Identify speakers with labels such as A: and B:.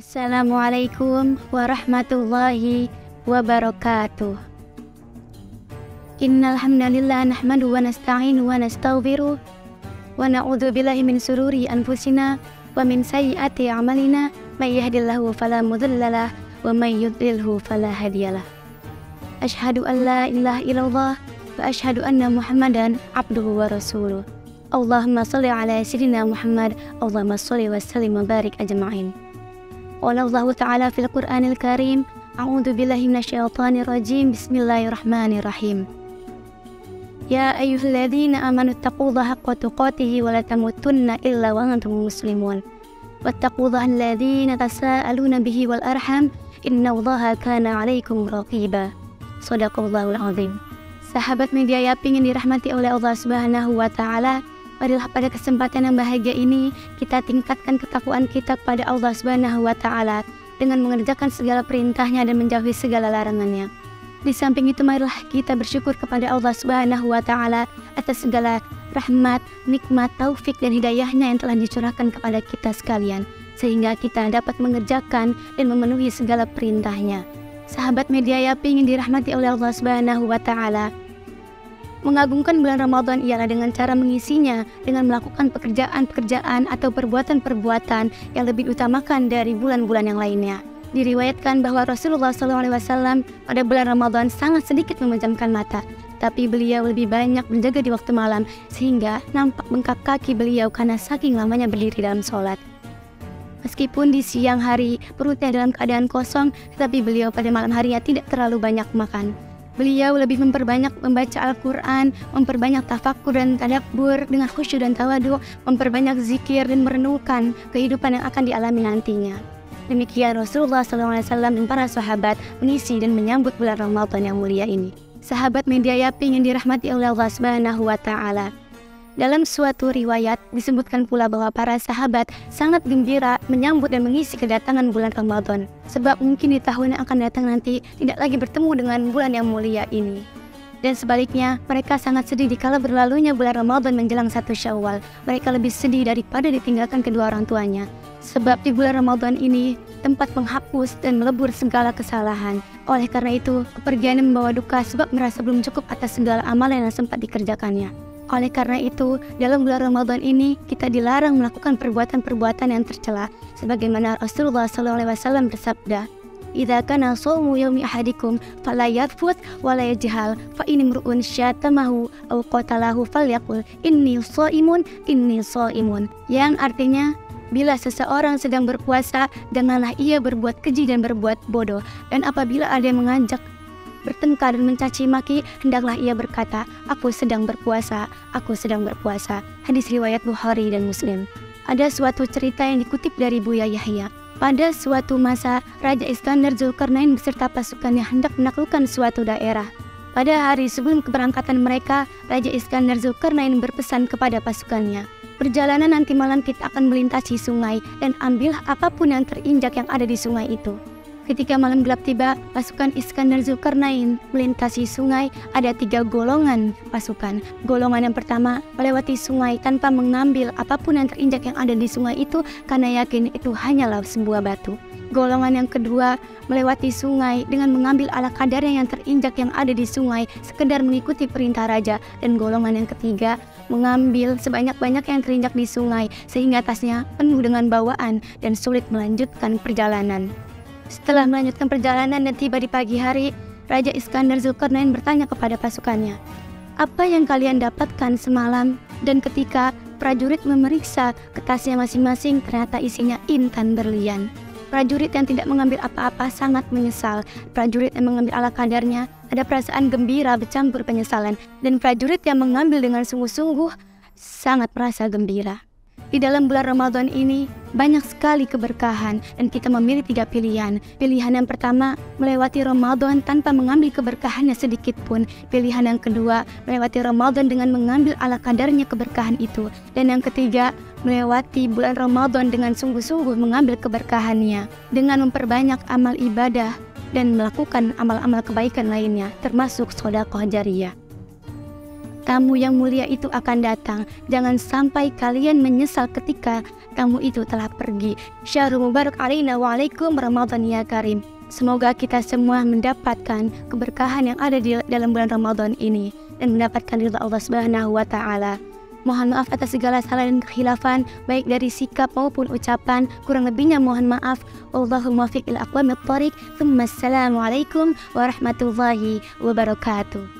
A: Assalamualaikum warahmatullahi wabarakatuh. Innal hamdalillah nahmaduhu wa nasta'inuhu wa nastaghfiruh wa na'udzu billahi min sururi anfusina wa min sayyiati a'malina may yahdihillahu fala mudhillalah wa may yudlilhu fala hadiyalah. Asyhadu an la ilaha illallah wa asyhadu anna Muhammadan abduhu wa rasuluh. Allahumma shalli ala sayyidina Muhammad, Allahumma shalli wa sallim wa barik ajma'in. Qala Allah Ta'ala fil Qur'anil Karim, a'udzu billahi minasyaitonir rajim, bismillahirrahmanirrahim. Ya ayyuhalladzina amanu taqullaha haqqa tuqatih wa la tamutunna illa wa antum muslimun. Wattaqullaha alladzina tasaaluna bihi wal arham, innallaha kana 'alaikum raqiba. Shadaqallahul 'azim. Sahabat media Yaping yang dirahmati oleh Allah Subhanahu wa taala, marilah pada kesempatan yang bahagia ini kita tingkatkan ketakwaan kita kepada Allah Subhanahu wa taala dengan mengerjakan segala perintahnya dan menjauhi segala larangannya. Di samping itu marilah kita bersyukur kepada Allah Subhanahu wa taala atas segala rahmat, nikmat, taufik dan hidayahnya yang telah dicurahkan kepada kita sekalian, sehingga kita dapat mengerjakan dan memenuhi segala perintahnya. Sahabat media Yaping yang dirahmati oleh Allah Subhanahu wa taala, mengagungkan bulan Ramadan ialah dengan cara mengisinya dengan melakukan pekerjaan-pekerjaan atau perbuatan-perbuatan yang lebih utamakan dari bulan-bulan yang lainnya. Diriwayatkan bahwa Rasulullah SAW pada bulan Ramadan sangat sedikit memejamkan mata, tapi beliau lebih banyak menjaga di waktu malam sehingga nampak bengkak kaki beliau karena saking lamanya berdiri dalam sholat. Meskipun di siang hari perutnya dalam keadaan kosong, tetapi beliau pada malam harinya tidak terlalu banyak makan. Beliau lebih memperbanyak membaca Al-Quran, memperbanyak tafakkur dan tadabbur dengan khusyuk dan tawadu, memperbanyak zikir dan merenungkan kehidupan yang akan dialami nantinya. Demikian Rasulullah SAW dan para sahabat mengisi dan menyambut bulan Ramadan yang mulia ini. Sahabat media Yaping yang dirahmati oleh Allah Subhanahu wa taala. Dalam suatu riwayat disebutkan pula bahwa para sahabat sangat gembira menyambut dan mengisi kedatangan bulan Ramadan, sebab mungkin di tahun yang akan datang nanti tidak lagi bertemu dengan bulan yang mulia ini. Dan sebaliknya, mereka sangat sedih dikala berlalunya bulan Ramadan menjelang 1 Syawal. Mereka lebih sedih daripada ditinggalkan kedua orang tuanya, sebab di bulan Ramadan ini tempat menghapus dan melebur segala kesalahan. Oleh karena itu, kepergian membawa duka sebab merasa belum cukup atas segala amalan yang sempat dikerjakannya. Oleh karena itu, dalam bulan Ramadan ini kita dilarang melakukan perbuatan-perbuatan yang tercela, sebagaimana Rasulullah SAW bersabda, "Idza kana shaumu yaumi ahadikum fala yarfuth wa la yajhal, fa in imru'un syatamahu aw qatalahu falyaqul inni shaimun, inni shaimun." Yang artinya, bila seseorang sedang berpuasa, janganlah ia berbuat keji dan berbuat bodoh, dan apabila ada yang mengajak bertengkar dan mencaci maki, hendaklah ia berkata, "Aku sedang berpuasa, aku sedang berpuasa." Hadis riwayat Bukhari dan Muslim. Ada suatu cerita yang dikutip dari Buya Yahya. Pada suatu masa, Raja Iskandar Zulkarnain beserta pasukannya hendak menaklukkan suatu daerah. Pada hari sebelum keberangkatan mereka, Raja Iskandar Zulkarnain berpesan kepada pasukannya, "Perjalanan nanti malam kita akan melintasi sungai dan ambillah apapun yang terinjak yang ada di sungai itu." Ketika malam gelap tiba, pasukan Iskandar Zulkarnain melintasi sungai. Ada 3 golongan pasukan. Golongan yang pertama melewati sungai tanpa mengambil apapun yang terinjak yang ada di sungai itu karena yakin itu hanyalah sebuah batu. Golongan yang kedua melewati sungai dengan mengambil ala kadarnya yang terinjak yang ada di sungai, sekedar mengikuti perintah raja. Dan golongan yang ketiga mengambil sebanyak-banyak yang terinjak di sungai sehingga tasnya penuh dengan bawaan dan sulit melanjutkan perjalanan. Setelah melanjutkan perjalanan dan tiba di pagi hari, Raja Iskandar Zulkarnain bertanya kepada pasukannya, "Apa yang kalian dapatkan semalam?" Dan ketika prajurit memeriksa ke tasnya masing-masing, ternyata isinya intan berlian. Prajurit yang tidak mengambil apa-apa sangat menyesal. Prajurit yang mengambil ala kadarnya ada perasaan gembira bercampur penyesalan. Dan prajurit yang mengambil dengan sungguh-sungguh sangat merasa gembira. Di dalam bulan Ramadan ini banyak sekali keberkahan dan kita memilih 3 pilihan. Pilihan yang pertama, melewati Ramadan tanpa mengambil keberkahannya sedikit pun. Pilihan yang kedua, melewati Ramadan dengan mengambil ala kadarnya keberkahan itu. Dan yang ketiga, melewati bulan Ramadan dengan sungguh-sungguh mengambil keberkahannya dengan memperbanyak amal ibadah dan melakukan amal-amal kebaikan lainnya, termasuk sedekah jariyah. tamu yang mulia itu akan datang. Jangan sampai kalian menyesal ketika tamu itu telah pergi. Syahrul mubarak alaina wa alaikum Ramadan ya karim. Semoga kita semua mendapatkan keberkahan yang ada di dalam bulan Ramadan ini dan mendapatkan ridha Allah Subhanahu wa taala. Mohon maaf atas segala salah dan kekhilafan baik dari sikap maupun ucapan. Kurang lebihnya mohon maaf. Wallahul muwaffiq ila aqwamit thoriq. Assalamualaikum warahmatullahi wabarakatuh.